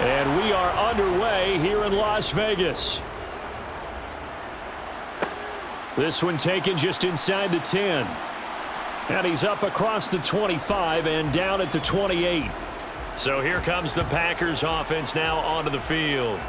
And we are underway here in Las Vegas. This one taken just inside the 10. And he's up across the 25 and down at the 28. So here comes the Packers offense now onto the field.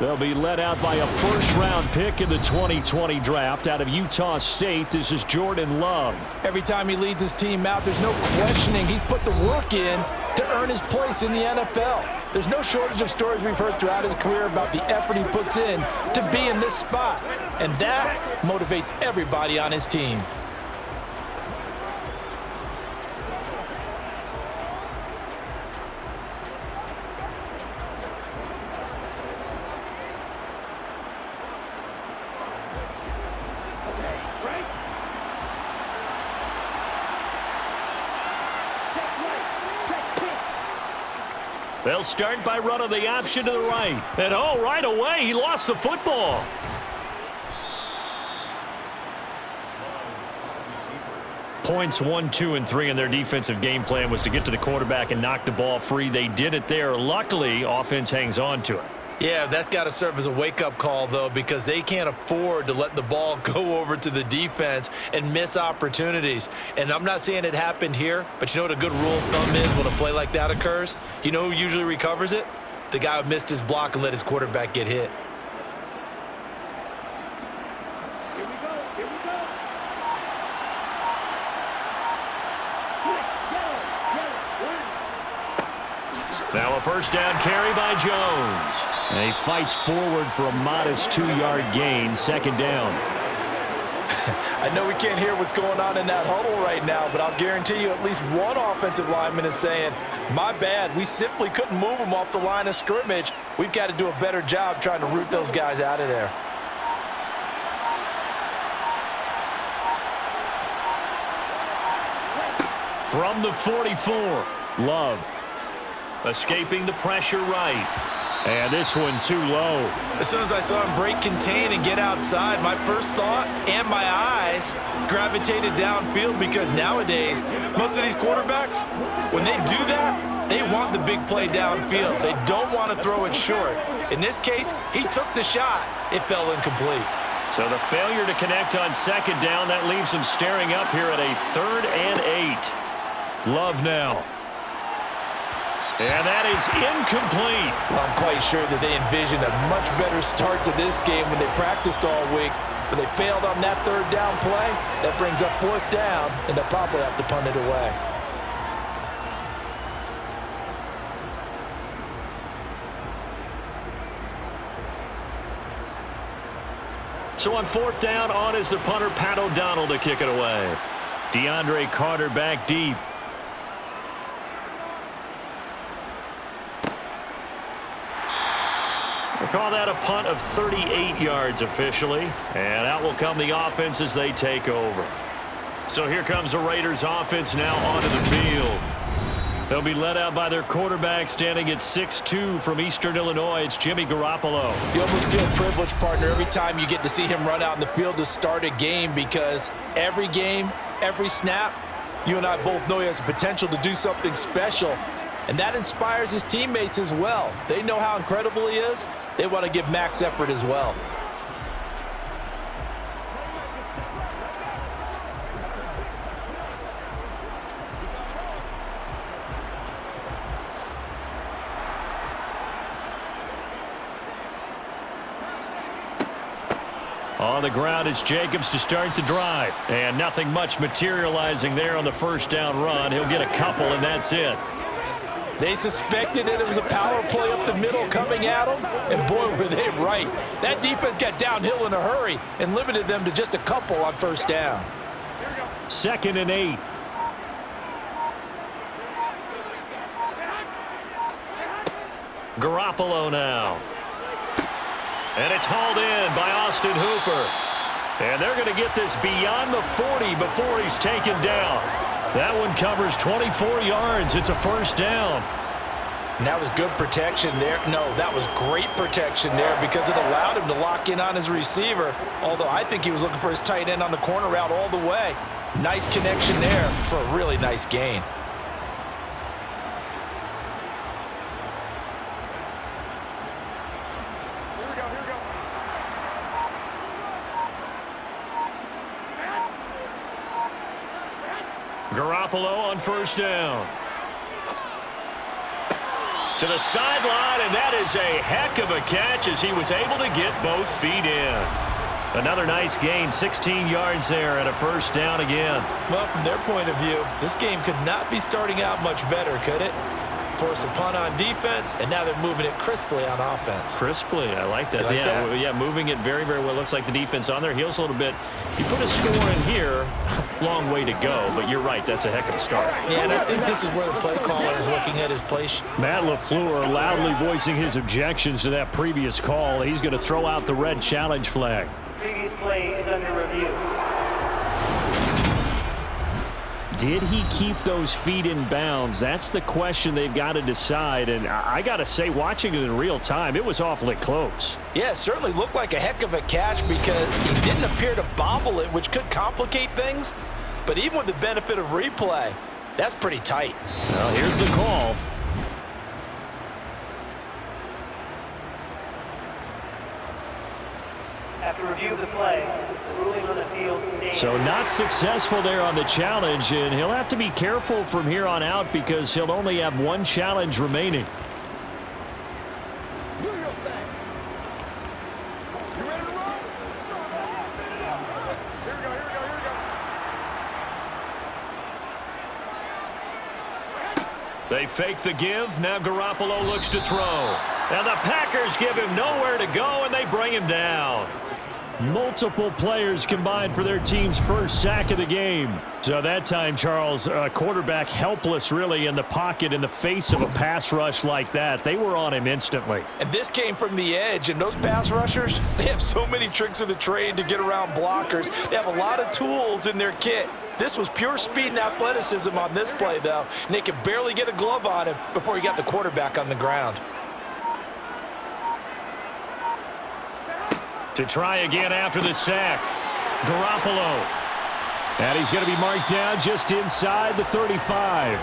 They'll be led out by a first-round pick in the 2020 draft out of Utah State. This is Jordan Love. Every time he leads his team out, there's no questioning. He's put the work in to earn his place in the NFL. There's no shortage of stories we've heard throughout his career about the effort he puts in to be in this spot. And that motivates everybody on his team. They'll start by running the option to the right. And right away, he lost the football. Points 1, 2, and 3 in their defensive game plan was to get to the quarterback and knock the ball free. They did it there. Luckily, offense hangs on to it. Yeah, that's got to serve as a wake-up call, though, because they can't afford to let the ball go over to the defense and miss opportunities. And I'm not saying it happened here, but you know what a good rule of thumb is when a play like that occurs? You know who usually recovers it? The guy who missed his block and let his quarterback get hit. Now a first down carry by Jones. And he fights forward for a modest 2-yard gain, second down. I know we can't hear what's going on in that huddle right now, but I'll guarantee you at least one offensive lineman is saying, my bad, we simply couldn't move them off the line of scrimmage. We've got to do a better job trying to root those guys out of there. From the 44, Love. Escaping the pressure right. And this one too low. As soon as I saw him break contain and get outside, my first thought and my eyes gravitated downfield, because nowadays, most of these quarterbacks, when they do that, they want the big play downfield. They don't want to throw it short. In this case, he took the shot. It fell incomplete. So the failure to connect on second down, that leaves him staring up here at a 3rd and 8. Love now. And that is incomplete. Well, I'm quite sure that they envisioned a much better start to this game when they practiced all week, but they failed on that 3rd down play. That brings up 4th down, and they'll probably have to punt it away. So on 4th down, on is the punter, Pat O'Donnell, to kick it away. DeAndre Carter back deep. They call that a punt of 38 yards officially. And out will come the offense as they take over. So here comes the Raiders offense now onto the field. They'll be led out by their quarterback standing at 6'2" from Eastern Illinois. It's Jimmy Garoppolo. You almost feel privileged, partner, every time you get to see him run out in the field to start a game, because every game, every snap, you and I both know he has the potential to do something special. And that inspires his teammates as well. They know how incredible he is. They want to give max effort as well. On the ground, it's Jacobs to start the drive. And nothing much materializing there on the first down run. He'll get a couple, and that's it. They suspected that it was a power play up the middle coming at them, and boy, were they right. That defense got downhill in a hurry and limited them to just a couple on first down. 2nd and 8. Garoppolo now. And it's hauled in by Austin Hooper. And they're going to get this beyond the 40 before he's taken down. That one covers 24 yards. It's a first down. And that was good protection there. No, that was great protection there, because it allowed him to lock in on his receiver, although I think he was looking for his tight end on the corner route all the way. Nice connection there for a really nice gain. Garoppolo on first down. To the sideline, and that is a heck of a catch as he was able to get both feet in. Another nice gain, 16 yards there and a first down again. Well, from their point of view, this game could not be starting out much better, could it? Force a punt on defense, and now they're moving it crisply on offense. Crisply, I like that. Like that? Yeah, moving it very, very well. Looks like the defense on their heels a little bit. You put a score in here, long way to go, but you're right, that's a heck of a start. Yeah, and I think this is where the play caller is looking at his play. Matt LaFleur loudly voicing his objections to that previous call. He's going to throw out the red challenge flag. Previous play is under review. Did he keep those feet in bounds? That's the question they've got to decide. And I got to say, watching it in real time, it was awfully close. Yeah, it certainly looked like a heck of a catch because he didn't appear to bobble it, which could complicate things. But even with the benefit of replay, that's pretty tight. Well, here's the call. After review of the play, ruling on the field stands. So not successful there on the challenge, and he'll have to be careful from here on out because he'll only have one challenge remaining. Do your thing. You ready to roll? Here we go. They fake the give. Now Garoppolo looks to throw. And the Packers give him nowhere to go, and they bring him down. Multiple players combined for their team's first sack of the game. So that time, Charles, quarterback helpless really in the pocket in the face of a pass rush like that. They were on him instantly. And this came from the edge, and those pass rushers, they have so many tricks of the trade to get around blockers. They have a lot of tools in their kit. This was pure speed and athleticism on this play, though, and they could barely get a glove on him before he got the quarterback on the ground. To try again after the sack. Garoppolo. And he's going to be marked down just inside the 35.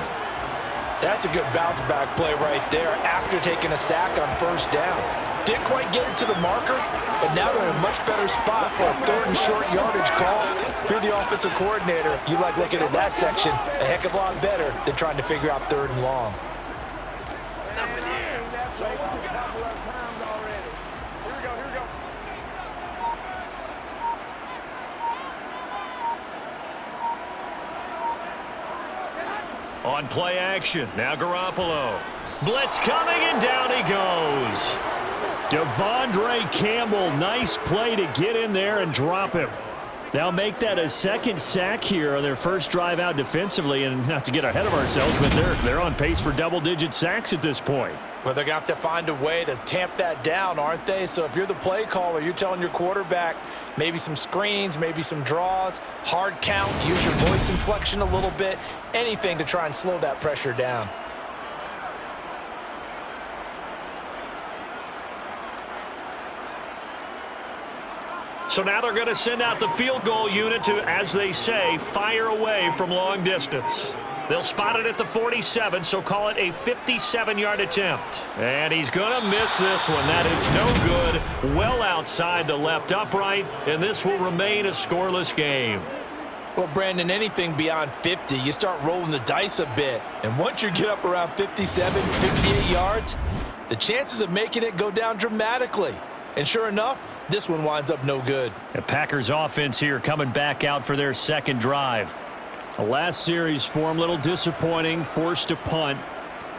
That's a good bounce back play right there after taking a sack on first down. Didn't quite get it to the marker, but now they're in a much better spot for a third and short yardage call. If you're the offensive coordinator, you like looking at that section a heck of a lot better than trying to figure out third and long. On play action, now Garoppolo. Blitz coming, and down he goes. Devondre Campbell, nice play to get in there and drop him. They'll make that a second sack here on their first drive out defensively, and not to get ahead of ourselves, but they're on pace for double-digit sacks at this point. Well, they're going to have to find a way to tamp that down, aren't they? So if you're the play caller, you're telling your quarterback maybe some screens, maybe some draws, hard count, use your voice inflection a little bit, anything to try and slow that pressure down. So now they're going to send out the field goal unit to, as they say, fire away from long distance. They'll spot it at the 47, so call it a 57-yard attempt. And he's going to miss this one. That is no good. Well outside the left upright, and this will remain a scoreless game. Well, Brandon, anything beyond 50, you start rolling the dice a bit. And once you get up around 57, 58 yards, the chances of making it go down dramatically. And sure enough, this one winds up no good. The Packers offense here coming back out for their second drive. The last series for them, a little disappointing, forced to punt.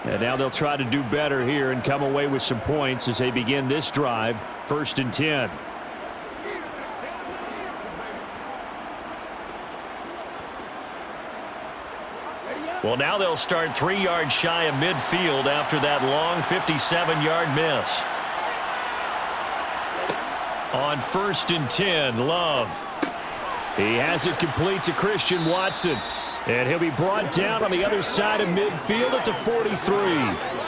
And now they'll try to do better here and come away with some points as they begin this drive, 1st and 10. Well, now they'll start 3 yards shy of midfield after that long 57-yard miss. On 1st and 10, Love. He has it complete to Christian Watson. And he'll be brought down on the other side of midfield at the 43.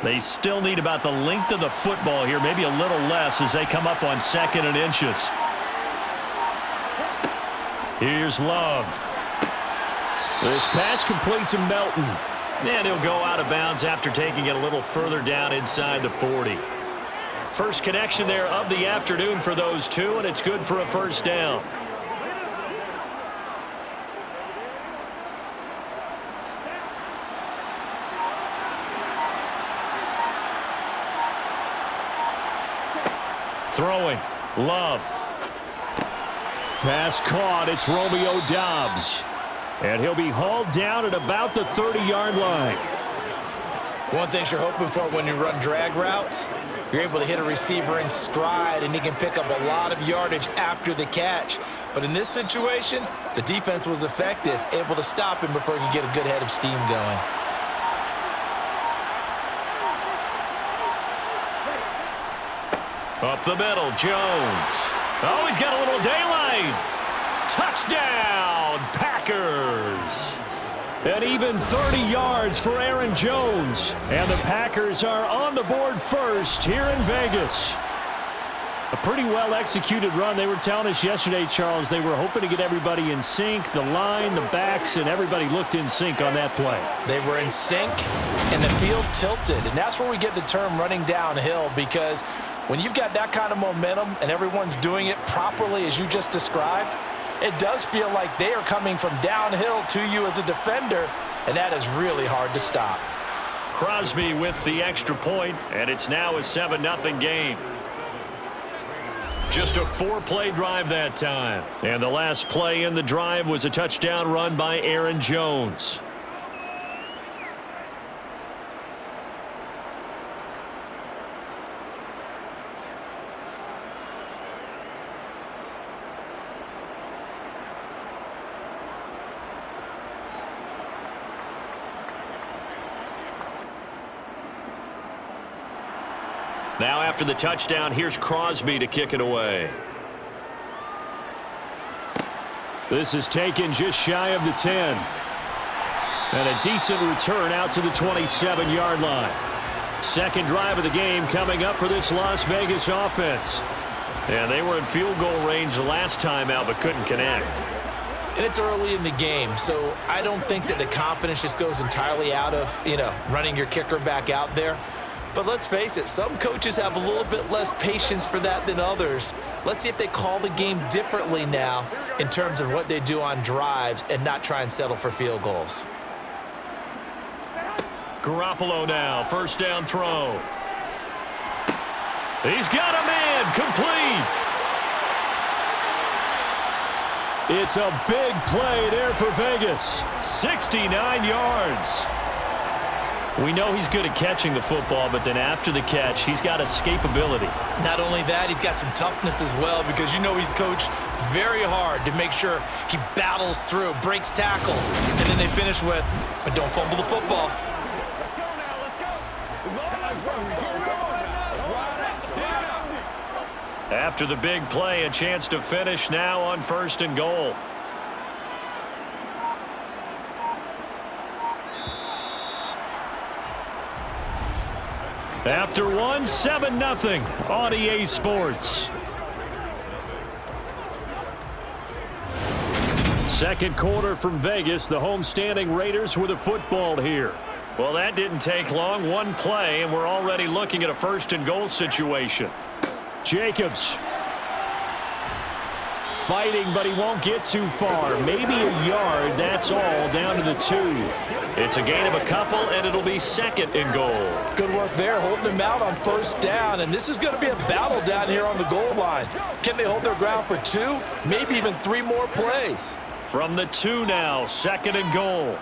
They still need about the length of the football here, maybe a little less as they come up on 2nd and inches. Here's Love. This pass complete to Melton. And he'll go out of bounds after taking it a little further down inside the 40. First connection there of the afternoon for those two, and it's good for a first down. Throwing. Love. Pass caught. It's Romeo Doubs. And he'll be hauled down at about the 30-yard line. One thing you're hoping for when you run drag routes, you're able to hit a receiver in stride, and he can pick up a lot of yardage after the catch. But in this situation, the defense was effective, able to stop him before he could get a good head of steam going. Up the middle, Jones. Oh, he's got a little daylight. Touchdown, Packers. And even 30 yards for Aaron Jones. And the Packers are on the board first here in Vegas. A pretty well-executed run. They were telling us yesterday, Charles, they were hoping to get everybody in sync, the line, the backs, and everybody looked in sync on that play. They were in sync, and the field tilted. And that's where we get the term running downhill, because when you've got that kind of momentum and everyone's doing it properly as you just described, it does feel like they are coming from downhill to you as a defender, and that is really hard to stop. Crosby with the extra point, and it's now a 7-0 game. Just a 4-play drive that time. And the last play in the drive was a touchdown run by Aaron Jones. Now after the touchdown, here's Crosby to kick it away. This is taken just shy of the 10. And a decent return out to the 27-yard line. Second drive of the game coming up for this Las Vegas offense. And they were in field goal range the last time out but couldn't connect. And it's early in the game, so I don't think that the confidence just goes entirely out of, running your kicker back out there. But let's face it, some coaches have a little bit less patience for that than others. Let's see if they call the game differently now in terms of what they do on drives and not try and settle for field goals. Garoppolo now, first down throw. He's got a man, complete. It's a big play there for Vegas. 69 yards. We know he's good at catching the football, but then after the catch, he's got escapability. Not only that, he's got some toughness as well, because he's coached very hard to make sure he battles through, breaks tackles, and then they finish with, but don't fumble the football. Let's go now, let's go. Guys, keep going now. After the big play, a chance to finish now on 1st and goal. After one, 7-0 on EA Sports. Second quarter from Vegas. The homestanding Raiders with a football here. Well, that didn't take long. One play, and we're already looking at a 1st and goal situation. Jacobs fighting, but he won't get too far. Maybe a yard, that's all, down to the 2. It's a gain of a couple, and it'll be 2nd and goal. Good work there, holding them out on 1st down, and this is going to be a battle down here on the goal line. Can they hold their ground for 2, maybe even 3 more plays? From the 2 now, 2nd and goal.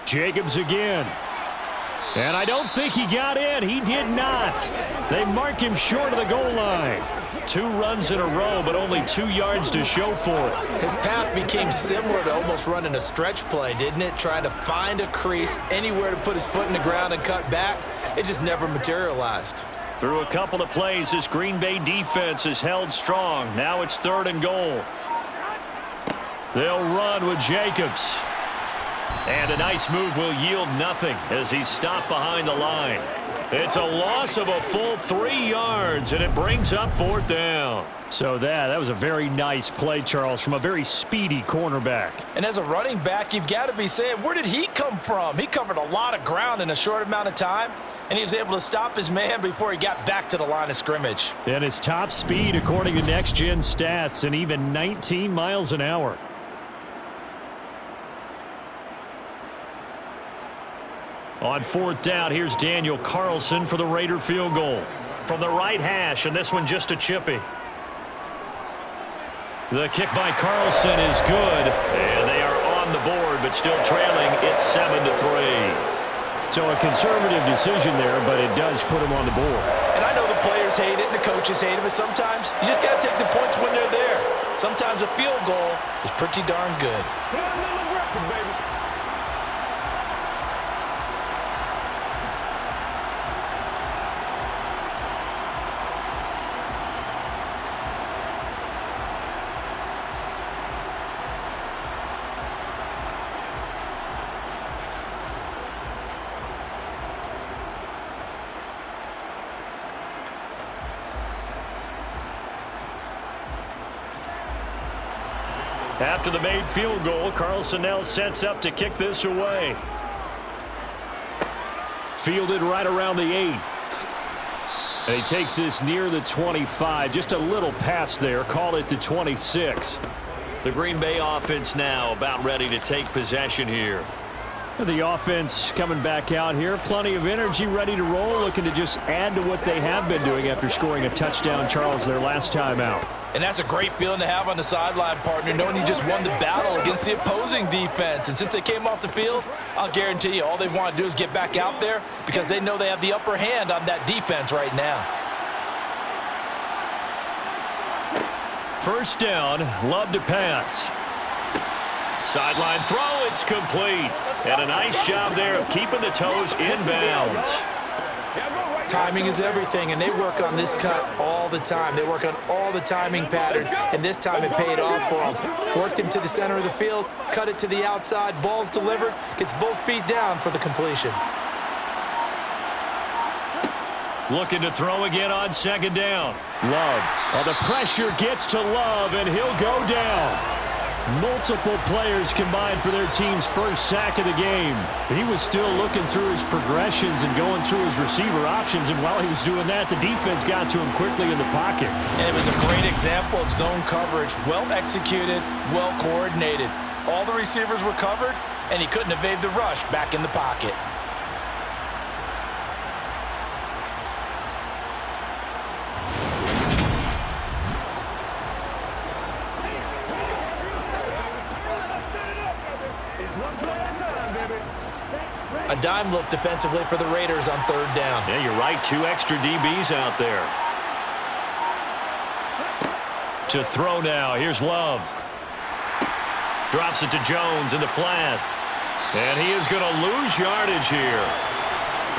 Jacobs again. And I don't think he got in. He did not. They mark him short of the goal line. 2 runs in a row, but only 2 yards to show for it. His path became similar to almost running a stretch play, didn't it? Trying to find a crease, anywhere to put his foot in the ground and cut back. It just never materialized. Through a couple of plays, this Green Bay defense is held strong. Now it's 3rd and goal. They'll run with Jacobs. And a nice move will yield nothing as he's stopped behind the line. It's a loss of a full 3 yards, and it brings up 4th down. So that was a very nice play, Charles, from a very speedy cornerback. And as a running back, you've got to be saying, where did he come from? He covered a lot of ground in a short amount of time, and he was able to stop his man before he got back to the line of scrimmage. And his top speed, according to Next Gen Stats, and even 19 miles an hour. On 4th down, here's Daniel Carlson for the Raider field goal. From the right hash, and this one just a chippy. The kick by Carlson is good, and they are on the board, but still trailing. It's 7-3. So a conservative decision there, but it does put him on the board. And I know the players hate it and the coaches hate it, but sometimes you just got to take the points when they're there. Sometimes a field goal is pretty darn good. Get a little aggressive, baby. After the made field goal, Carlson now sets up to kick this away. Fielded right around the 8. And he takes this near the 25. Just a little pass there. Call it the 26. The Green Bay offense now about ready to take possession here. The offense coming back out here. Plenty of energy, ready to roll. Looking to just add to what they have been doing after scoring a touchdown, Charles, their last time out. And that's a great feeling to have on the sideline, partner, knowing you just won the battle against the opposing defense. And since they came off the field, I'll guarantee you all they want to do is get back out there because they know they have the upper hand on that defense right now. First down, Love to pass. Sideline throw, it's complete. And a nice job there of keeping the toes inbounds. Timing is everything, and they work on this cut all the time. They work on all the timing patterns, and this time it paid off for them. Worked him to the center of the field, cut it to the outside, ball's delivered, gets both feet down for the completion. Looking to throw again on 2nd down. Love. Well, the pressure gets to Love, and he'll go down. Multiple players combined for their team's first sack of the game. He was still looking through his progressions and going through his receiver options, and while he was doing that, the defense got to him quickly in the pocket. And it was a great example of zone coverage. Well executed, well coordinated. All the receivers were covered, and he couldn't evade the rush back in the pocket. A dime look defensively for the Raiders on 3rd down. Yeah, you're right. 2 extra DBs out there. To throw now. Here's Love. Drops it to Jones in the flat. And he is going to lose yardage here.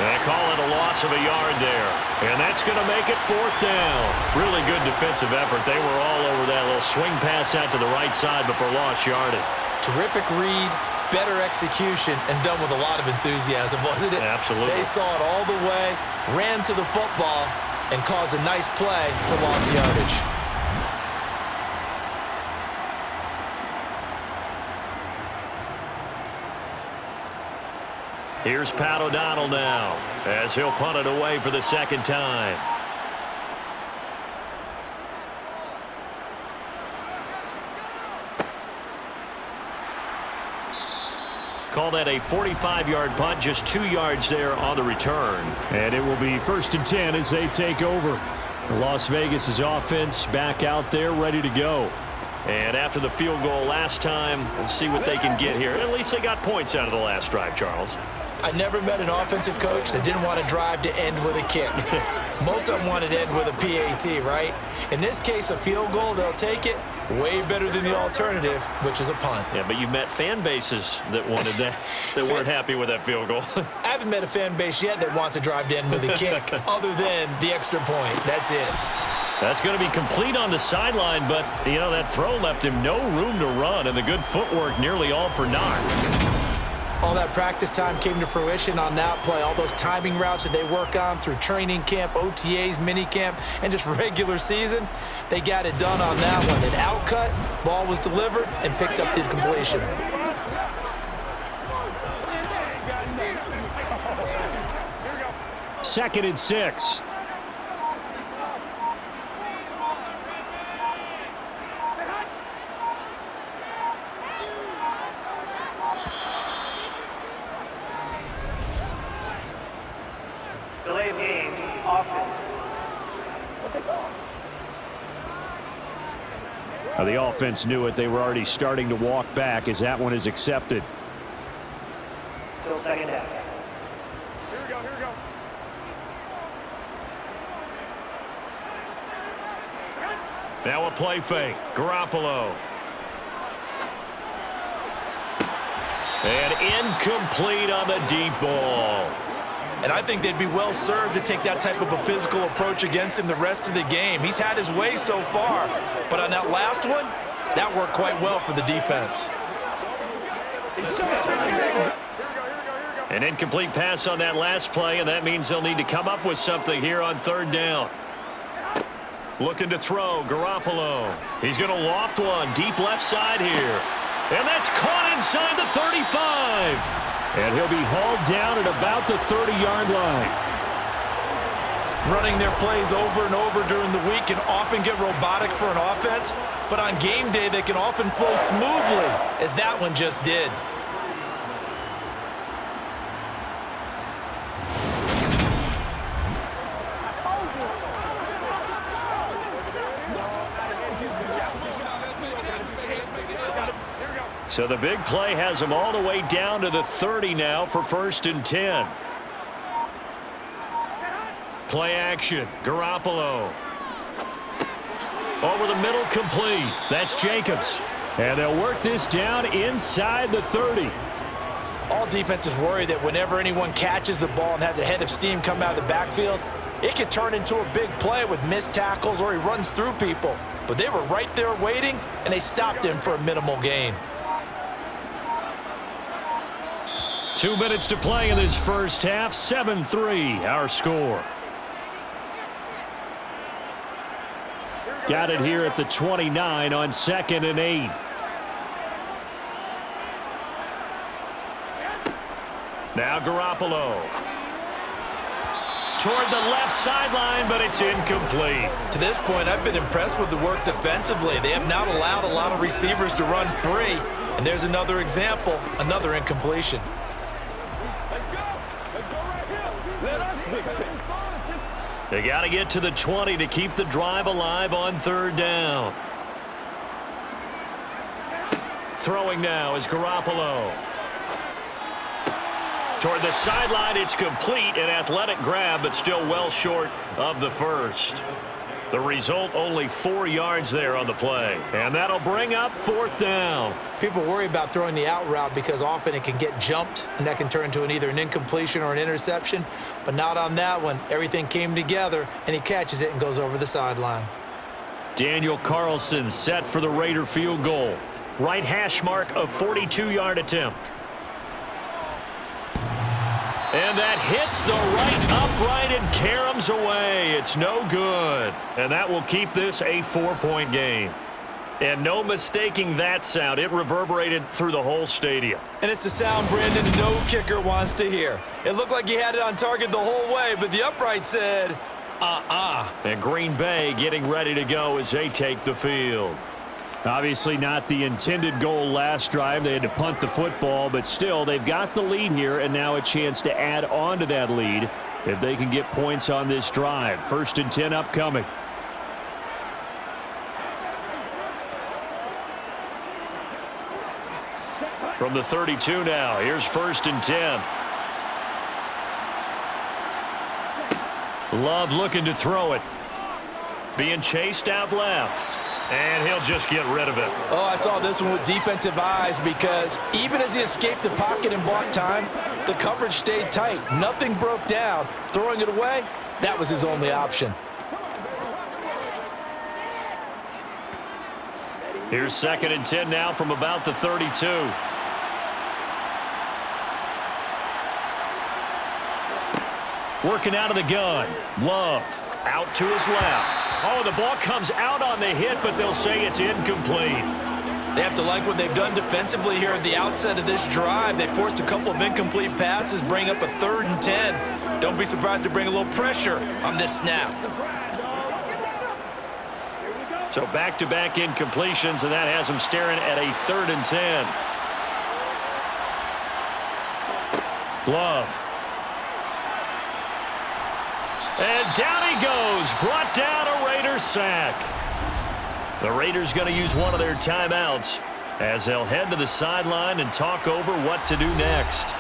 And I call it a loss of a yard there. And that's going to make it 4th down. Really good defensive effort. They were all over that little swing pass out to the right side before lost yardage. Terrific read, better execution, and done with a lot of enthusiasm, wasn't it? Absolutely. They saw it all the way, ran to the football, and caused a nice play for lost yardage. Here's Pat O'Donnell now as he'll punt it away for the 2nd time. Call that a 45-yard punt, just 2 yards there on the return. And it will be 1st and 10 as they take over. Las Vegas' offense back out there ready to go. And after the field goal last time, we'll see what they can get here. At least they got points out of the last drive, Charles. I never met an offensive coach that didn't want to drive to end with a kick. Most of them wanted to end with a PAT, right? In this case, a field goal, they'll take it. Way better than the alternative, which is a punt. Yeah, but you met fan bases that wanted that, that weren't happy with that field goal. I haven't met a fan base yet that wants to drive to end with a kick, other than the extra point. That's it. That's going to be complete on the sideline, but, that throw left him no room to run, and the good footwork nearly all for naught. All that practice time came to fruition on that play. All those timing routes that they work on through training camp, OTAs, minicamp, and just regular season, they got it done on that one. An outcut, ball was delivered, and picked up the completion. Second and 6. Delay of game, offense. The offense knew it. They were already starting to walk back as that one is accepted. Still second half. Here we go, here we go. Now a play fake. Garoppolo. And incomplete on the deep ball. And I think they'd be well served to take that type of a physical approach against him the rest of the game. He's had his way so far, but on that last one, that worked quite well for the defense. An incomplete pass on that last play, and that means they'll need to come up with something here on third down. Looking to throw, Garoppolo. He's going to loft one deep left side here. And that's caught inside the 35. And he'll be hauled down at about the 30-yard line. Running their plays over and over during the week can often get robotic for an offense, but on game day they can often flow smoothly, as that one just did. So the big play has them all the way down to the 30 now for 1st and 10. Play action. Garoppolo. Over the middle, complete. That's Jacobs. And they'll work this down inside the 30. All defenses worry that whenever anyone catches the ball and has a head of steam come out of the backfield, it can turn into a big play with missed tackles or he runs through people. But they were right there waiting, and they stopped him for a minimal gain. 2 minutes to play in this first half. 7-3, our score. Got it here at the 29 on 2nd and 8. Now Garoppolo. Toward the left sideline, but it's incomplete. To this point, I've been impressed with the work defensively. They have not allowed a lot of receivers to run free. And there's another example, another incompletion. They got to get to the 20 to keep the drive alive on third down. Throwing now is Garoppolo. Toward the sideline, it's complete. An athletic grab, but still well short of the first. The result, only 4 yards there on the play. And that'll bring up 4th down. People worry about throwing the out route because often it can get jumped, and that can turn into either an incompletion or an interception. But not on that one. Everything came together, and he catches it and goes over the sideline. Daniel Carlson set for the Raider field goal. Right hash mark, a 42-yard attempt. And that hits the right upright and caroms away. It's no good. And that will keep this a 4-point game. And no mistaking that sound. It reverberated through the whole stadium. And it's the sound Brandon no kicker wants to hear. It looked like he had it on target the whole way, but the upright said, And Green Bay getting ready to go as they take the field. Obviously not the intended goal last drive. They had to punt the football, but still they've got the lead here and now a chance to add on to that lead if they can get points on this drive. 1st and 10 upcoming. From the 32 now, here's 1st and 10. Love looking to throw it. Being chased out left. And he'll just get rid of it. Oh, I saw this one with defensive eyes because even as he escaped the pocket and bought time, the coverage stayed tight. Nothing broke down. Throwing it away, that was his only option. Here's 2nd and 10 now from about the 32. Working out of the gun. Love out to his left. Oh, the ball comes out on the hit, but they'll say it's incomplete. They have to like what they've done defensively here at the outset of this drive. They forced a couple of incomplete passes, bring up a 3rd and 10. Don't be surprised to bring a little pressure on this snap. So back-to-back incompletions, and that has them staring at a 3rd and 10. Glove. And down he goes. Brought down a Raiders sack. The Raiders going to use one of their timeouts as they'll head to the sideline and talk over what to do next.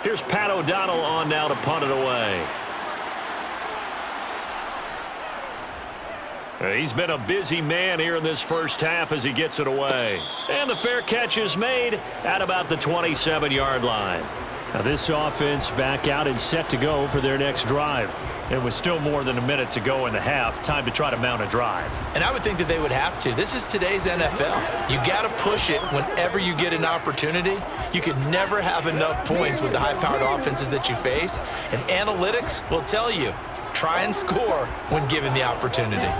Here's Pat O'Donnell on now to punt it away. He's been a busy man here in this first half as he gets it away. And the fair catch is made at about the 27-yard line. Now this offense back out and set to go for their next drive. It was still more than a minute to go in the half. Time to try to mount a drive. And I would think that they would have to. This is today's NFL. You got to push it whenever you get an opportunity. You can never have enough points with the high-powered offenses that you face. And analytics will tell you, try and score when given the opportunity.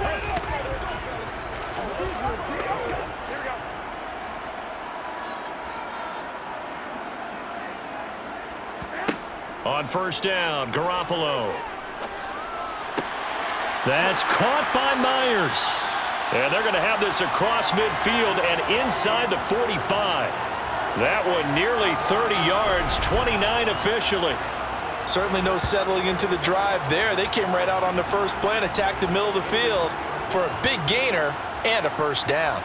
On first down, Garoppolo. That's caught by Myers. And they're going to have this across midfield and inside the 45. That one nearly 30 yards, 29 officially. Certainly no settling into the drive there. They came right out on the first play and attacked the middle of the field for a big gainer and a first down.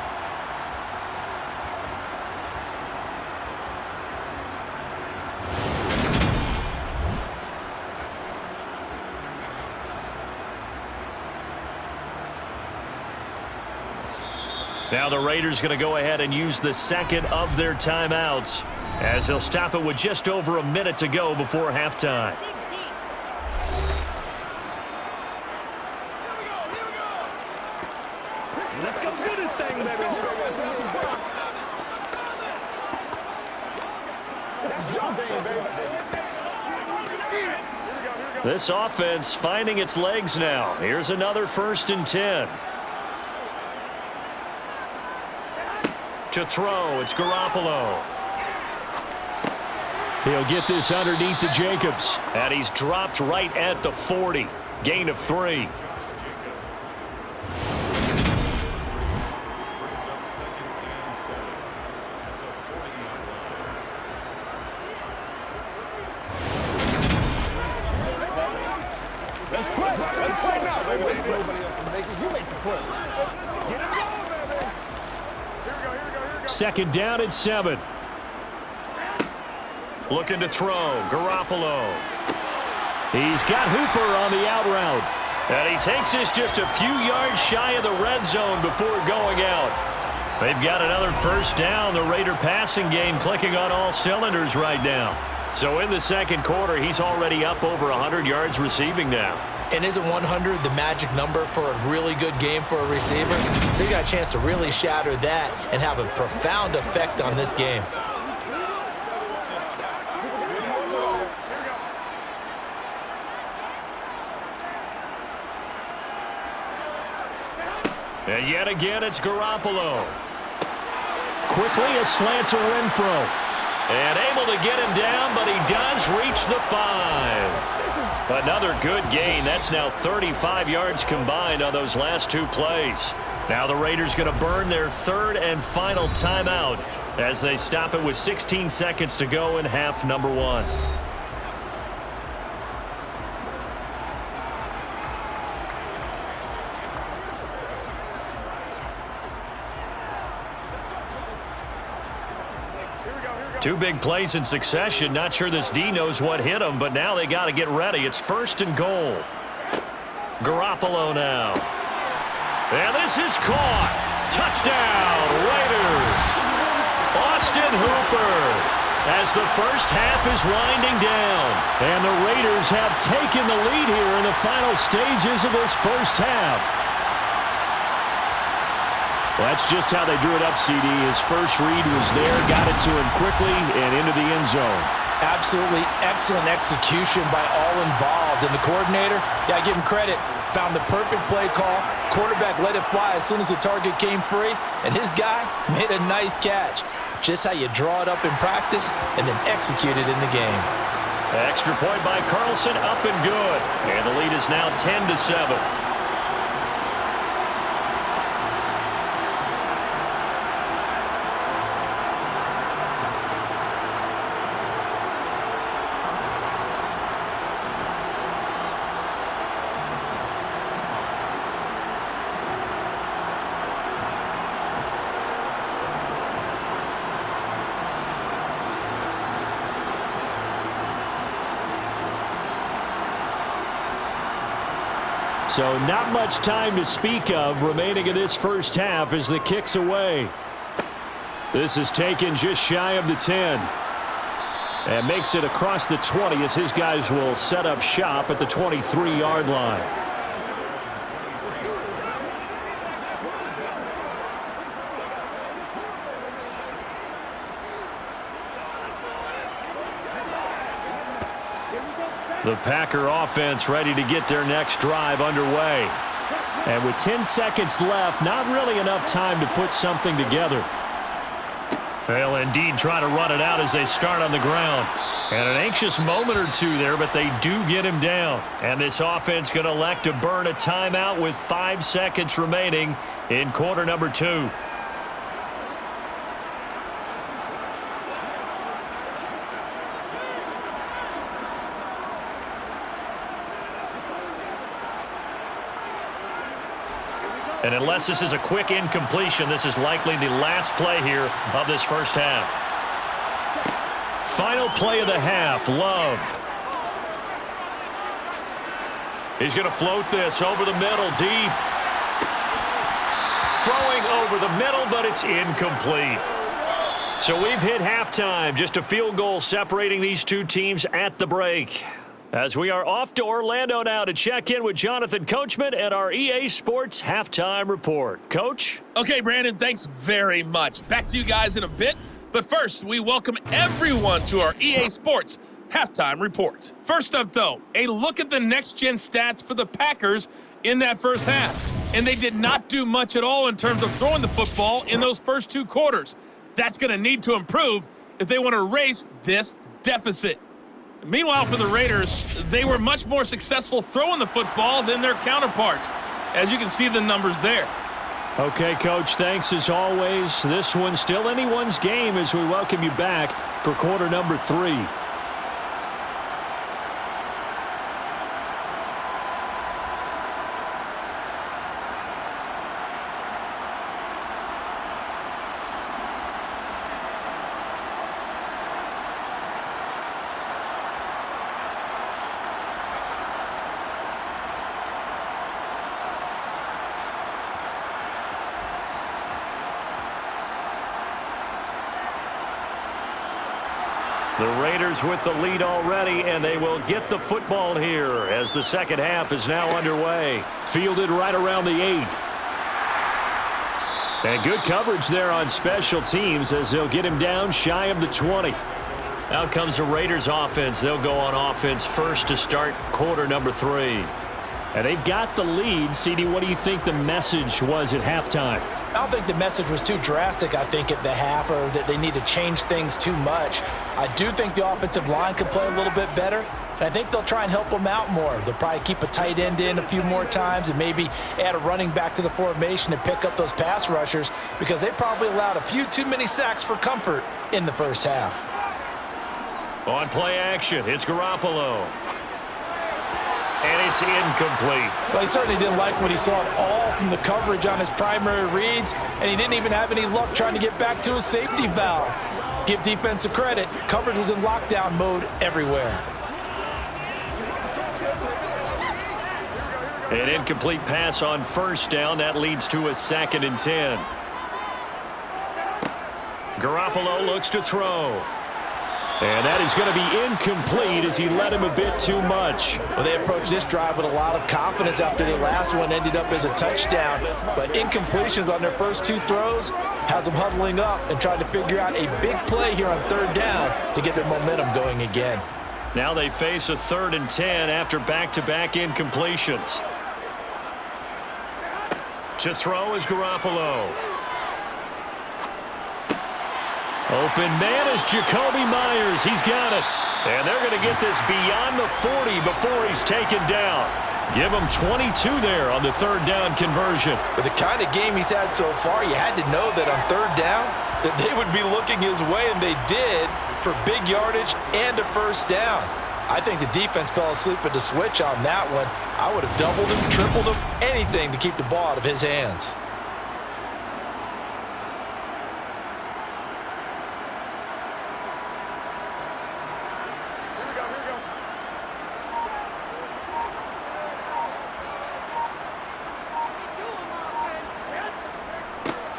Now the Raiders going to go ahead and use the second of their timeouts as they'll stop it with just over a minute to go before halftime. Let's go do this thing, baby. This is your game, baby. This offense finding its legs now. Here's another 1st and 10. To throw, it's Garoppolo. He'll get this underneath to Jacobs. And he's dropped right at the 40. Gain of 3. Let's play. Let's play now, baby. Nobody else can make it. You make the play. Get it going, baby. Here we go, here we go, here we go. 2nd down and 7. Looking to throw, Garoppolo. He's got Hooper on the out route. And he takes this just a few yards shy of the red zone before going out. They've got another first down. The Raider passing game clicking on all cylinders right now. So in the second quarter, he's already up over 100 yards receiving now. And isn't 100 the magic number for a really good game for a receiver? So you got a chance to really shatter that and have a profound effect on this game. And yet again, it's Garoppolo. Quickly a slant to Renfro. And able to get him down, but he does reach the 5. Another good gain. That's now 35 yards combined on those last 2 plays. Now the Raiders going to burn their 3rd and final timeout as they stop it with 16 seconds to go in half number 1. Two big plays in succession. Not sure this D knows what hit him, but now they got to get ready. It's 1st and goal. Garoppolo now. And this is caught. Touchdown, Raiders. Austin Hooper. as the first half is winding down. And the Raiders have taken the lead here in the final stages of this first half. Well, that's just how they drew it up, CD. His first read was there, got it to him quickly, and into the end zone. Absolutely excellent execution by all involved. And the coordinator, yeah, give him credit, found the perfect play call. Quarterback let it fly as soon as the target came free, and his guy made a nice catch. Just how you draw it up in practice and then execute it in the game. Extra point by Carlson, up and good. And the lead is now 10-7. So not much time to speak of remaining in this first half as the kick's away. This is taken just shy of the 10. And makes it across the 20 as his guys will set up shop at the 23-yard line. The Packer offense ready to get their next drive underway. And with 10 seconds left, not really enough time to put something together. They'll indeed try to run it out as they start on the ground. And an anxious moment or two there, but they do get him down. And this offense going to elect to burn a timeout with 5 seconds remaining in quarter number 2. And unless this is a quick incompletion, this is likely the last play here of this first half. Final play of the half, Love. He's going to float this over the middle, deep. Throwing over the middle, but it's incomplete. So we've hit halftime, just a field goal separating these two teams at the break. As we are off to Orlando now to check in with Jonathan Coachman at our EA Sports Halftime Report. Coach? Okay, Brandon, thanks very much. Back to you guys in a bit. But first, we welcome everyone to our EA Sports Halftime Report. First up, though, a look at the next-gen stats for the Packers in that first half. And they did not do much at all in terms of throwing the football in those first 2 quarters. That's going to need to improve if they want to erase this deficit. Meanwhile, for the Raiders, they were much more successful throwing the football than their counterparts, as you can see the numbers there. Okay, Coach, thanks as always. This one's still anyone's game as we welcome you back for quarter number 3. The Raiders with the lead already, and they will get the football here as the second half is now underway. Fielded right around the 8. And good coverage there on special teams as they'll get him down shy of the 20. Out comes the Raiders offense. They'll go on offense first to start quarter number 3. And they've got the lead. CD, what do you think the message was at halftime? I don't think the message was too drastic, I think, at the half, or that they need to change things too much. I do think the offensive line could play a little bit better, and I think they'll try and help them out more. They'll probably keep a tight end in a few more times and maybe add a running back to the formation and pick up those pass rushers because they probably allowed a few too many sacks for comfort in the first half. On play action, it's Garoppolo. And it's incomplete. Well, he certainly didn't like what he saw at all from the coverage on his primary reads, and he didn't even have any luck trying to get back to his safety valve. Give defense a credit. Coverage was in lockdown mode everywhere. An incomplete pass on first down. That leads to a 2nd and 10. Garoppolo looks to throw. And that is going to be incomplete as he led him a bit too much. Well, they approached this drive with a lot of confidence after their last one ended up as a touchdown. But incompletions on their first two throws has them huddling up and trying to figure out a big play here on third down to get their momentum going again. Now they face a 3rd and 10 after back-to-back incompletions. To throw is Garoppolo. Open man is Jacoby Myers. He's got it. And they're going to get this beyond the 40 before he's taken down. Give him 22 there on the 3rd down conversion. With the kind of game he's had so far, you had to know that on 3rd down that they would be looking his way, and they did, for big yardage and a 1st down. I think the defense fell asleep at the switch on that one. I would have doubled him, tripled him, anything to keep the ball out of his hands.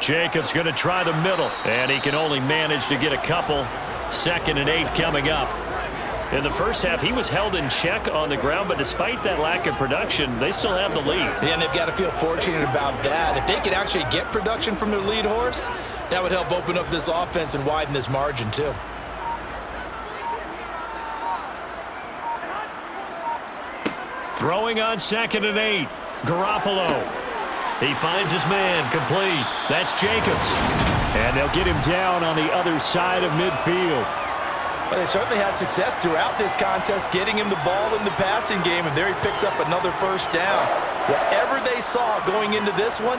Jacobs going to try the middle, and he can only manage to get a couple. 2nd and 8 coming up. In the first half, he was held in check on the ground, but despite that lack of production, they still have the lead. Yeah, and they've got to feel fortunate about that. If they could actually get production from their lead horse, that would help open up this offense and widen this margin too. Throwing on 2nd and 8. Garoppolo. He finds his man, complete. That's Jacobs. And they'll get him down on the other side of midfield. But they certainly had success throughout this contest, getting him the ball in the passing game, and there he picks up another 1st down. Whatever they saw going into this one,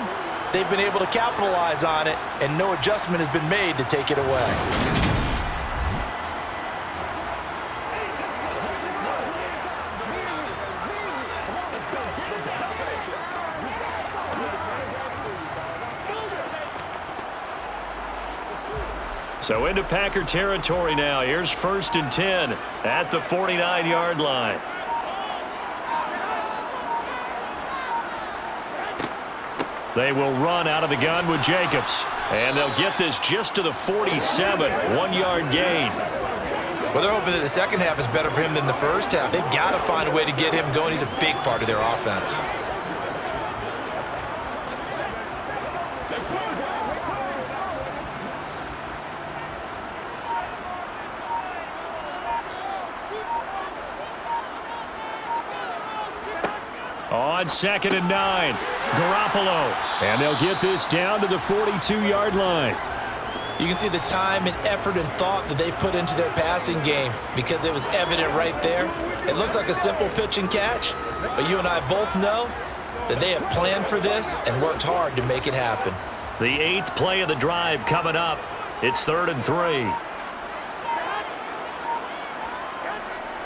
they've been able to capitalize on it, and no adjustment has been made to take it away. So into Packer territory now. Here's 1st and 10 at the 49-yard line. They will run out of the gun with Jacobs. And they'll get this just to the 47. 1-yard gain. Well, they're hoping that the second half is better for him than the first half. They've got to find a way to get him going. He's a big part of their offense. On 2nd and 9, Garoppolo. And they'll get this down to the 42-yard line. You can see the time and effort and thought that they've put into their passing game because it was evident right there. It looks like a simple pitch and catch, but you and I both know that they have planned for this and worked hard to make it happen. The 8th play of the drive coming up. It's 3rd and 3.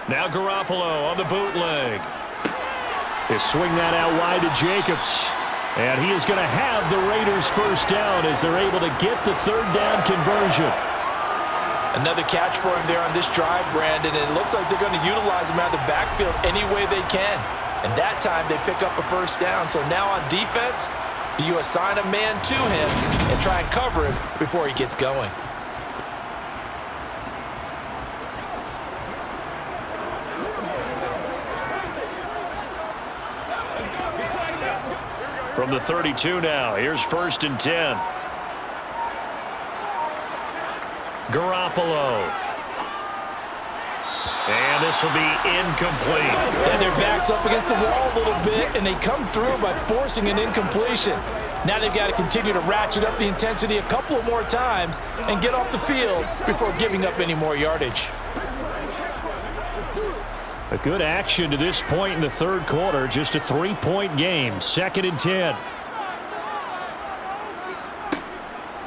Now Garoppolo on the bootleg. They swing that out wide to Jacobs. And he is going to have the Raiders 1st down as they're able to get the 3rd down conversion. Another catch for him there on this drive, Brandon, and it looks like they're going to utilize him out of the backfield any way they can. And that time they pick up a 1st down. So now on defense, do you assign a man to him and try and cover him before he gets going? From the 32 now, here's 1st and 10. Garoppolo. And this will be incomplete. And their back's up against the wall a little bit, and they come through by forcing an incompletion. Now they've got to continue to ratchet up the intensity a couple of more times and get off the field before giving up any more yardage. A good action to this point in the 3rd quarter. Just a 3-point game. 2nd and 10.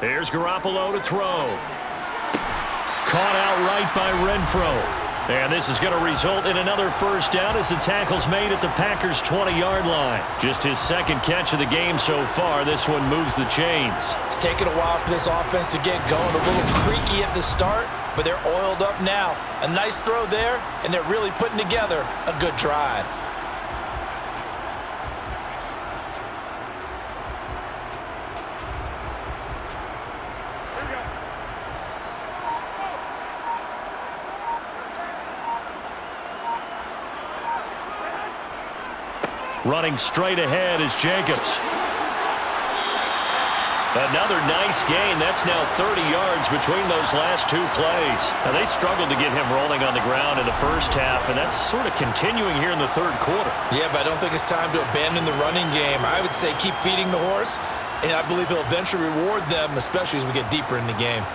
Here's Garoppolo to throw. Caught outright by Renfro. And this is going to result in another 1st down as the tackle's made at the Packers' 20-yard line. Just his 2nd catch of the game so far. This one moves the chains. It's taken a while for this offense to get going. A little creaky at the start, but they're oiled up now. A nice throw there, and they're really putting together a good drive. Running straight ahead is Jacobs. Another nice gain. That's now 30 yards between those last two plays. Now, they struggled to get him rolling on the ground in the first half, and that's sort of continuing here in the third quarter. Yeah, but I don't think it's time to abandon the running game. I would say keep feeding the horse, and I believe he'll eventually reward them, especially as we get deeper in the game.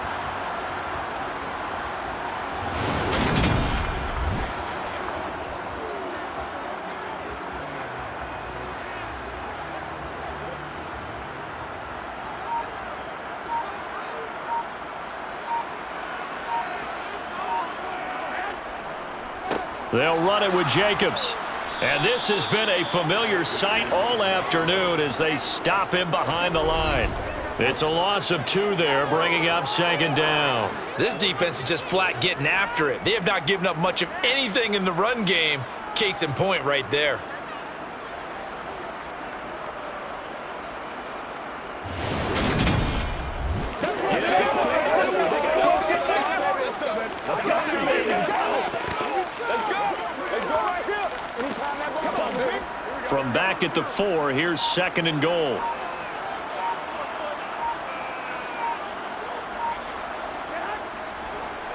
They'll run it with Jacobs. And this has been a familiar sight all afternoon as they stop him behind the line. It's a loss of 2 there, bringing up second down. This defense is just flat getting after it. They have not given up much of anything in the run game. Case in point right there. From back at the 4, here's second and goal.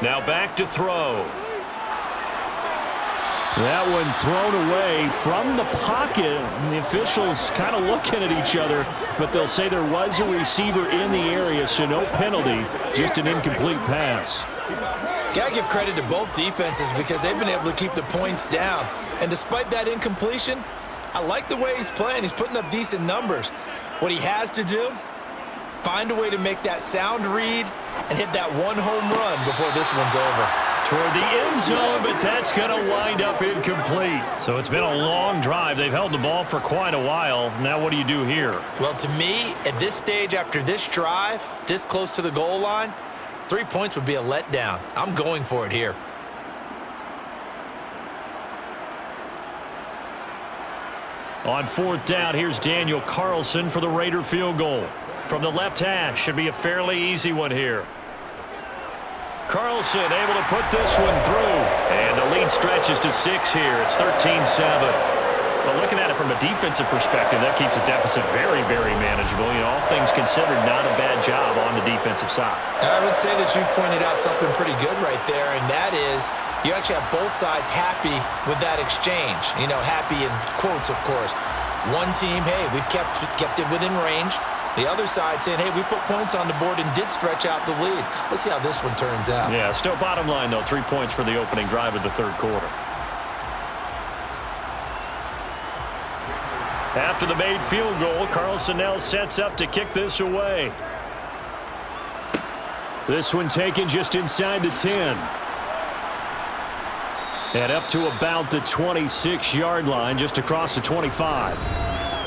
Now back to throw. That one thrown away from the pocket. And the officials kind of looking at each other, but they'll say there was a receiver in the area, so no penalty, just an incomplete pass. Got to give credit to both defenses because they've been able to keep the points down. And despite that incompletion, I like the way he's playing. He's putting up decent numbers. What he has to do, find a way to make that sound read and hit that one home run before this one's over. Toward the end zone, but that's going to wind up incomplete. So it's been a long drive. They've held the ball for quite a while. Now what do you do here? Well, to me, at this stage, after this drive, this close to the goal line, 3 points would be a letdown. I'm going for it here. On fourth down, here's Daniel Carlson for the Raider field goal. From the left hash, should be a fairly easy one here. Carlson able to put this one through. And the lead stretches to 6 here. It's 13-7. But looking at it from a defensive perspective, that keeps the deficit very, very manageable. You know, all things considered, not a bad job on the defensive side. I would say that you've pointed out something pretty good right there, and that is you actually have both sides happy with that exchange. You know, happy in quotes, of course. One team, hey, we've kept it within range. The other side saying, hey, we put points on the board and did stretch out the lead. Let's see how this one turns out. Yeah, still bottom line, though, 3 points for the opening drive of the third quarter. After the made field goal, Carlson now sets up to kick this away. This one taken just inside the 10. And up to about the 26-yard line, just across the 25.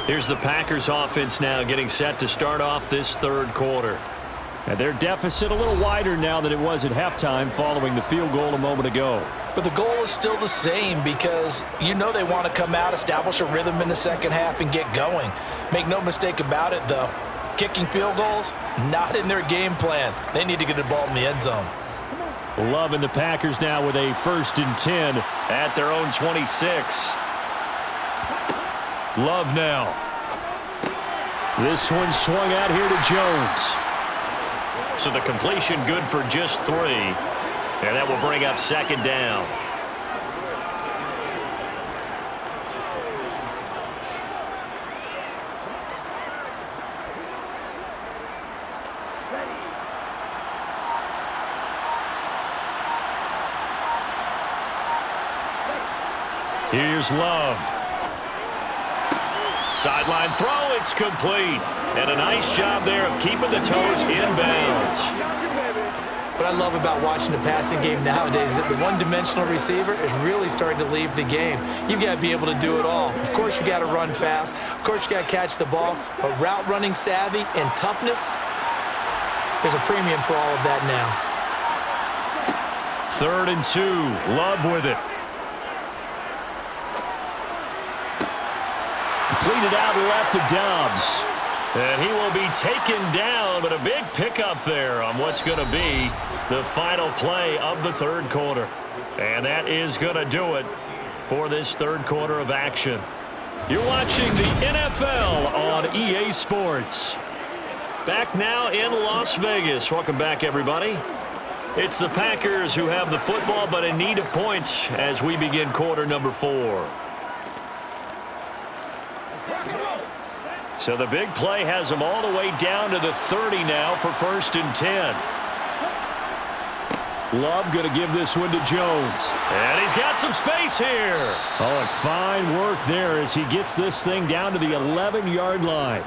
Here's the Packers offense now getting set to start off this third quarter. And their deficit a little wider now than it was at halftime following the field goal a moment ago. But the goal is still the same because you know they want to come out, establish a rhythm in the second half, and get going. Make no mistake about it, though. Kicking field goals, not in their game plan. They need to get the ball in the end zone. Love and the Packers now with a 1st and 10 at their own 26. Love now. This one swung out here to Jones. So the completion good for just 3. And that will bring up second down. Here's Love. Sideline throw, it's complete. And a nice job there of keeping the toes inbounds. What I love about watching the passing game nowadays is that the one-dimensional receiver is really starting to leave the game. You've got to be able to do it all. Of course, you got to run fast. Of course, you got to catch the ball. But route running savvy and toughness, there's a premium for all of that now. 3rd and 2. Love with it. Completed out left to Dobbs. And he will be taken down, but a big pickup there on what's going to be the final play of the third quarter. And that is going to do it for this third quarter of action. You're watching the NFL on EA Sports. Back now in Las Vegas. Welcome back, everybody. It's the Packers who have the football, but in need of points as we begin quarter number 4. So the big play has them all the way down to the 30 now for 1st and 10. Love going to give this one to Jones. And he's got some space here. Oh, and fine work there as he gets this thing down to the 11-yard line.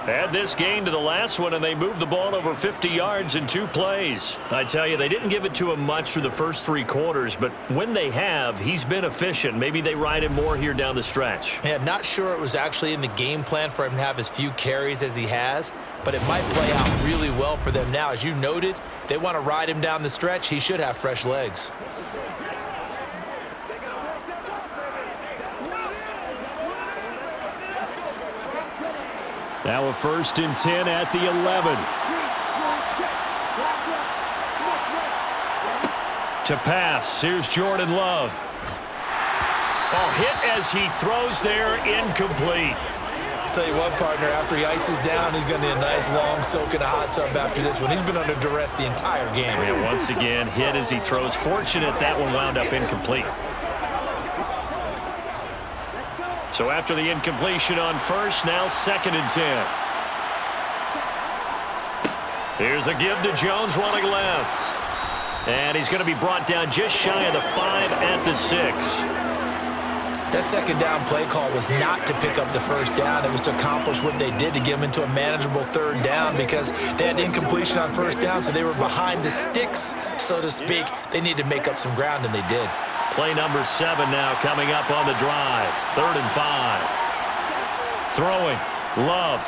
Add this gain to the last one, and they moved the ball over 50 yards in 2 plays. I tell you, they didn't give it to him much through the first 3 quarters, but when they have, he's been efficient. Maybe they ride him more here down the stretch. Yeah, not sure it was actually in the game plan for him to have as few carries as he has, but it might play out really well for them now. As you noted, if they want to ride him down the stretch, he should have fresh legs. Now a 1st and 10 at the 11. To pass, here's Jordan Love. Oh, hit as he throws there, incomplete. I'll tell you what, partner, after he ices down, he's going to need a nice long soak in a hot tub after this one. He's been under duress the entire game. And once again, hit as he throws. Fortunate that one wound up incomplete. So after the incompletion on 1st, now 2nd and 10. Here's a give to Jones running left. And he's going to be brought down just shy of the 5 at the 6. That 2nd down play call was not to pick up the 1st down. It was to accomplish what they did to get them into a manageable 3rd down because they had incompletion on 1st down, so they were behind the sticks, so to speak. They needed to make up some ground, and they did. Play number 7 now coming up on the drive. 3rd and 5. Throwing. Love.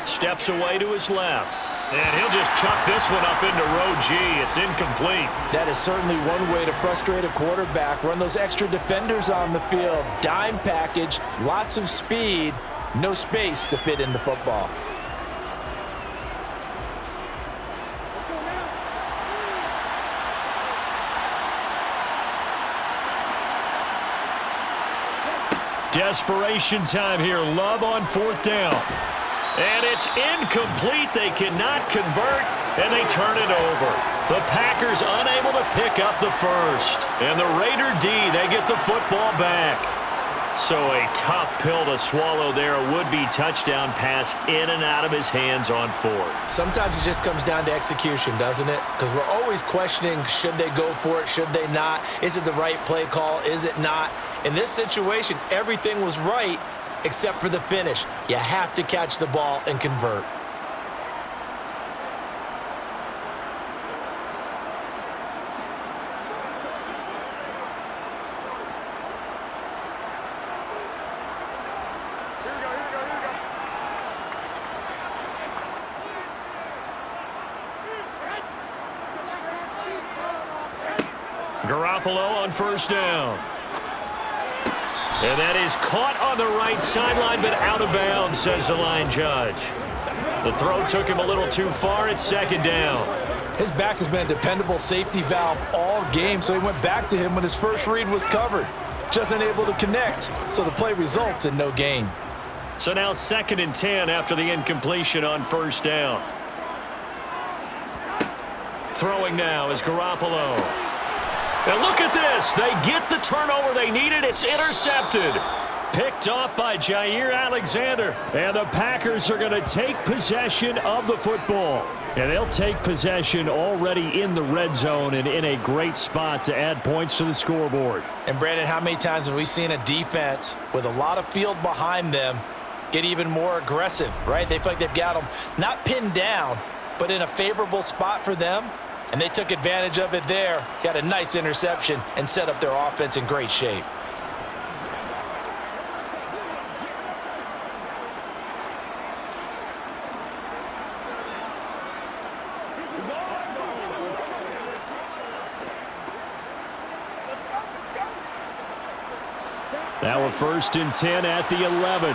Steps away to his left. And he'll just chuck this one up into row G. It's incomplete. That is certainly one way to frustrate a quarterback. Run those extra defenders on the field. Dime package, lots of speed, no space to fit in the football. Desperation time here. Love on 4th down. And it's incomplete. They cannot convert, and they turn it over. The Packers unable to pick up the 1st. And the Raider D, they get the football back. So a tough pill to swallow there. A would-be touchdown pass in and out of his hands on 4th. Sometimes it just comes down to execution, doesn't it? Because we're always questioning, should they go for it, should they not? Is it the right play call, is it not? In this situation, everything was right except for the finish. You have to catch the ball and convert. Garoppolo on 1st down. And that is caught on the right sideline, but out of bounds, says the line judge. The throw took him a little too far. It's 2nd down. His back has been a dependable safety valve all game, so he went back to him when his first read was covered. Just unable to connect, so the play results in no gain. So now 2nd and 10 after the incompletion on 1st down. Throwing now is Garoppolo. And look at this. They get the turnover they needed. It's intercepted. Picked off by Jair Alexander. And the Packers are going to take possession of the football. And they'll take possession already in the red zone and in a great spot to add points to the scoreboard. And Brandon, how many times have we seen a defense with a lot of field behind them get even more aggressive, right? They feel like they've got them not pinned down, but in a favorable spot for them. And they took advantage of it there, got a nice interception, and set up their offense in great shape. Now a 1st and 10 at the 11.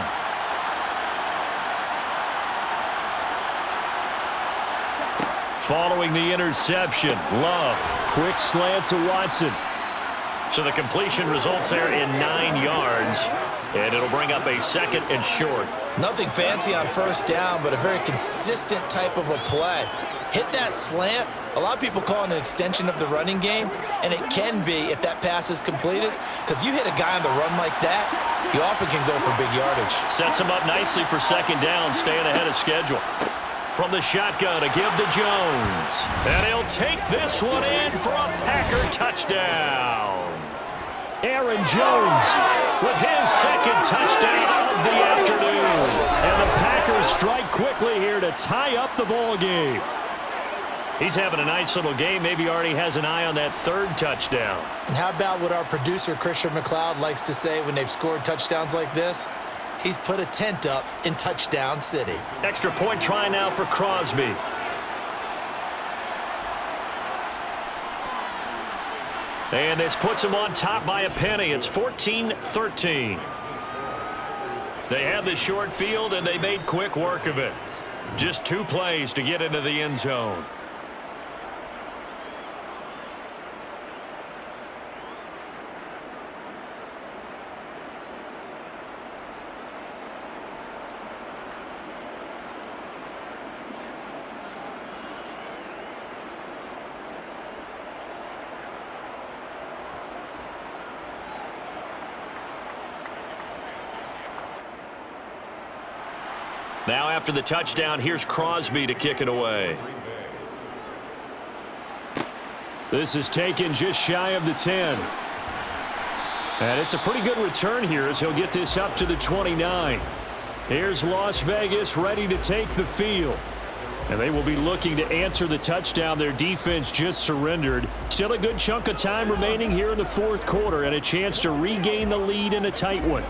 Following the interception, Love. Quick slant to Watson. So the completion results there in 9 yards, and it'll bring up a 2nd and short. Nothing fancy on first down, but a very consistent type of a play. Hit that slant. A lot of people call it an extension of the running game, and it can be if that pass is completed, because you hit a guy on the run like that, he often can go for big yardage. Sets him up nicely for 2nd down, staying ahead of schedule. From the shotgun to give to Jones. And he'll take this one in for a Packer touchdown. Aaron Jones with his 2nd touchdown of the afternoon. And the Packers strike quickly here to tie up the ball game. He's having a nice little game. Maybe already has an eye on that 3rd touchdown. And how about what our producer, Christian McLeod, likes to say when they've scored touchdowns like this? He's put a tent up in Touchdown City. Extra point try now for Crosby. And this puts him on top by a penny. It's 14-13. They had the short field, and they made quick work of it. Just 2 plays to get into the end zone. Now after the touchdown, here's Crosby to kick it away. This is taken just shy of the 10. And it's a pretty good return here as he'll get this up to the 29. Here's Las Vegas ready to take the field. And they will be looking to answer the touchdown their defense just surrendered. Still a good chunk of time remaining here in the 4th quarter and a chance to regain the lead in a tight one.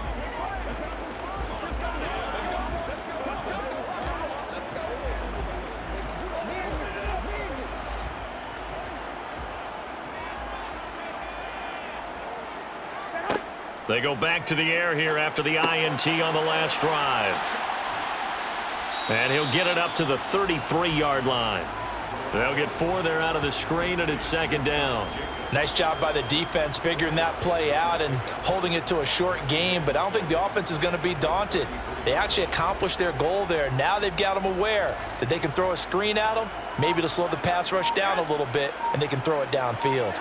They go back to the air here after the INT on the last drive. And he'll get it up to the 33-yard line. They'll get 4 there out of the screen, and it's 2nd down. Nice job by the defense figuring that play out and holding it to a short game, but I don't think the offense is going to be daunted. They actually accomplished their goal there. Now they've got them aware that they can throw a screen at them, maybe to slow the pass rush down a little bit, and they can throw it downfield.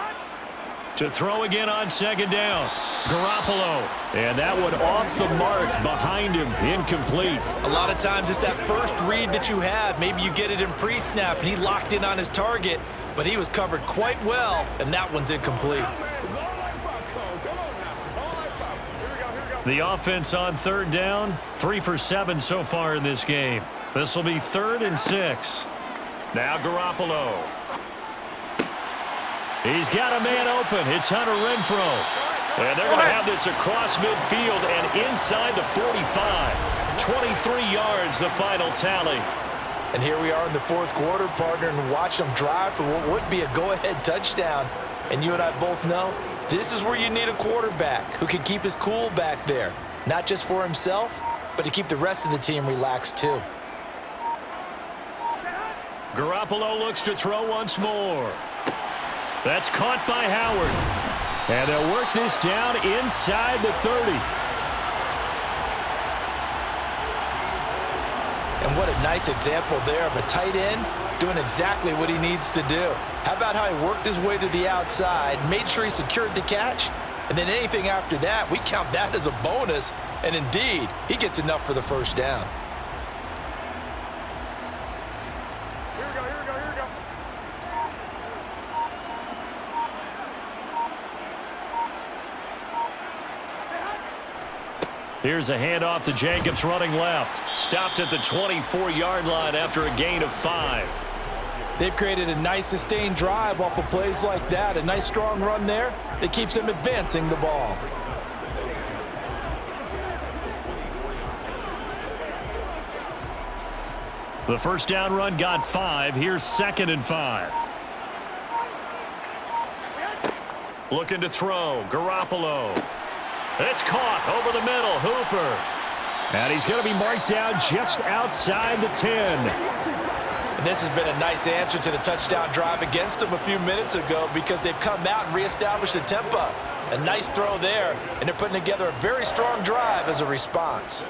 To throw again on 2nd down. Garoppolo. And that one off the mark behind him. Incomplete. A lot of times it's that first read that you have. Maybe you get it in pre-snap, and he locked in on his target, but he was covered quite well, and that one's incomplete. The offense on 3rd down. 3 for 7 so far in this game. This will be 3rd and 6. Now Garoppolo. He's got a man open. It's Hunter Renfrow. And they're going to have this across midfield and inside the 45. 23 yards, the final tally. And here we are in the 4th quarter, partner, and watch them drive for what would be a go-ahead touchdown. And you and I both know this is where you need a quarterback who can keep his cool back there. Not just for himself, but to keep the rest of the team relaxed too. Garoppolo looks to throw once more. That's caught by Howard. And they'll work this down inside the 30. And what a nice example there of a tight end doing exactly what he needs to do. How about how he worked his way to the outside, made sure he secured the catch, and then anything after that, we count that as a bonus. And indeed, he gets enough for the 1st down. Here's a handoff to Jacobs running left. Stopped at the 24-yard line after a gain of 5. They've created a nice sustained drive off of plays like that. A nice strong run there that keeps them advancing the ball. The 1st down run got 5. Here's 2nd and 5. Looking to throw. Garoppolo. It's caught over the middle. Hooper. And he's going to be marked down just outside the 10. And this has been a nice answer to the touchdown drive against them a few minutes ago because they've come out and reestablished the tempo. A nice throw there, and they're putting together a very strong drive as a response.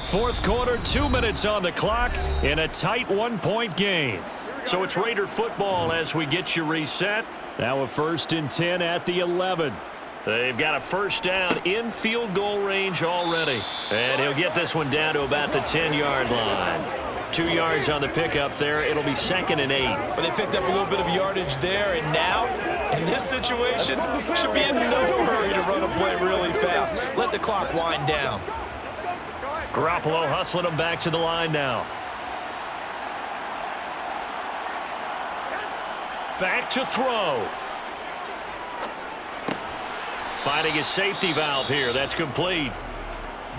Fourth quarter, 2 minutes on the clock in a tight one-point game. So it's Raider football as we get you reset. Now a 1st and 10 at the 11. They've got a first down in field goal range already. And he'll get this one down to about the 10-yard line. 2 yards on the pickup there. It'll be 2nd and 8. But they picked up a little bit of yardage there, and now, in this situation, should be in no hurry to run a play really fast. Let the clock wind down. Garoppolo hustling him back to the line now. Back to throw. Finding a safety valve here. That's complete.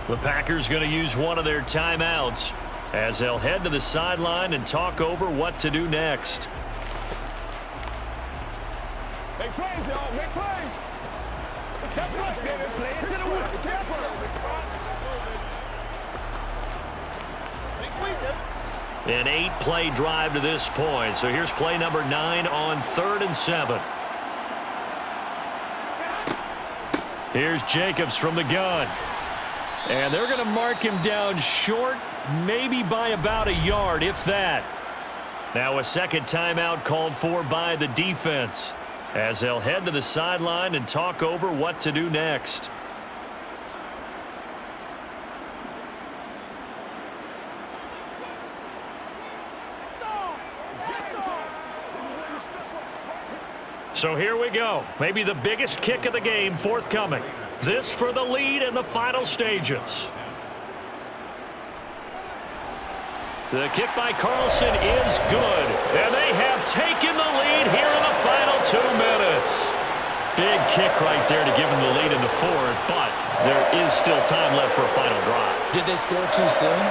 The Packers going to use one of their timeouts as they'll head to the sideline and talk over what to do next. Make plays, y'all. Make plays. That's right, baby. Play it to the whistle. An 8-play drive to this point. So here's play number 9 on 3rd and 7. Here's Jacobs from the gun. And they're going to mark him down short, maybe by about a yard, if that. Now a second timeout called for by the defense as they'll head to the sideline and talk over what to do next. So here we go. Maybe the biggest kick of the game forthcoming. This for the lead in the final stages. The kick by Carlson is good. And they have taken the lead here in the final 2 minutes. Big kick right there to give them the lead in the 4th, but there is still time left for a final drive. Did they score too soon?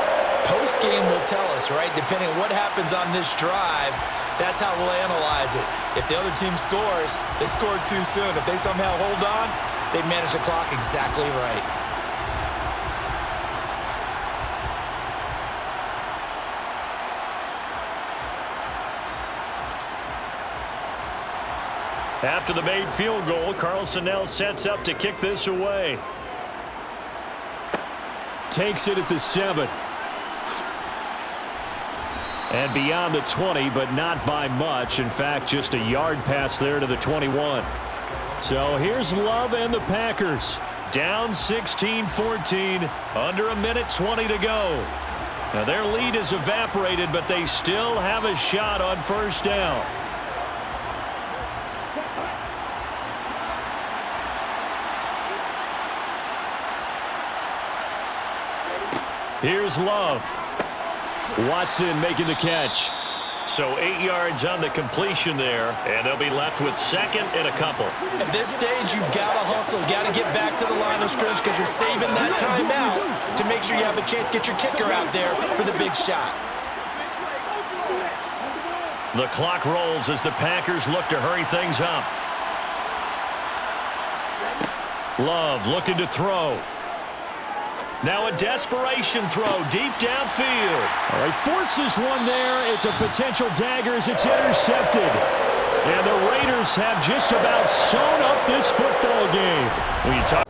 Post-game will tell us, right? Depending on what happens on this drive, that's how we'll analyze it. If the other team scores, they scored too soon. If they somehow hold on, they manage the clock exactly right. After the made field goal, Carlson now sets up to kick this away. Takes it at the 7. And beyond the 20, but not by much. In fact, just a yard pass there to the 21. So here's Love and the Packers. Down 16-14, under a minute 20 to go. Now their lead is evaporated, but they still have a shot on first down. Here's Love. Watson making the catch. So 8 yards on the completion there, and they'll be left with 2nd and a couple. At this stage, you've got to hustle. Got to get back to the line of scrimmage because you're saving that timeout to make sure you have a chance to get your kicker out there for the big shot. The clock rolls as the Packers look to hurry things up. Love looking to throw. Now a desperation throw deep downfield. All right, forces one there. It's a potential dagger as it's intercepted. And the Raiders have just about sewn up this football game. When you talk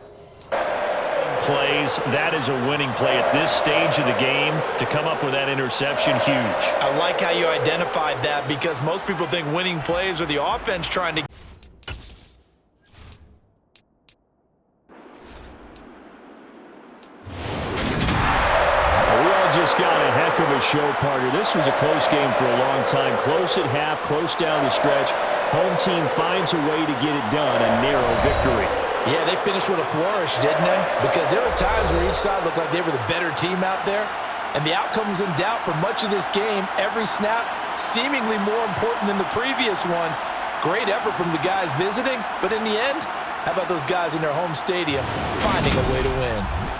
plays, that is a winning play at this stage of the game. To come up with that interception, huge. I like how you identified that because most people think winning plays are the offense trying to just got a heck of a show, partner. This was a close game for a long time. Close at half, close down the stretch. Home team finds a way to get it done, a narrow victory. Yeah, they finished with a flourish, didn't they? Because there were times where each side looked like they were the better team out there. And the outcome's in doubt for much of this game. Every snap seemingly more important than the previous one. Great effort from the guys visiting, but in the end, how about those guys in their home stadium finding a way to win?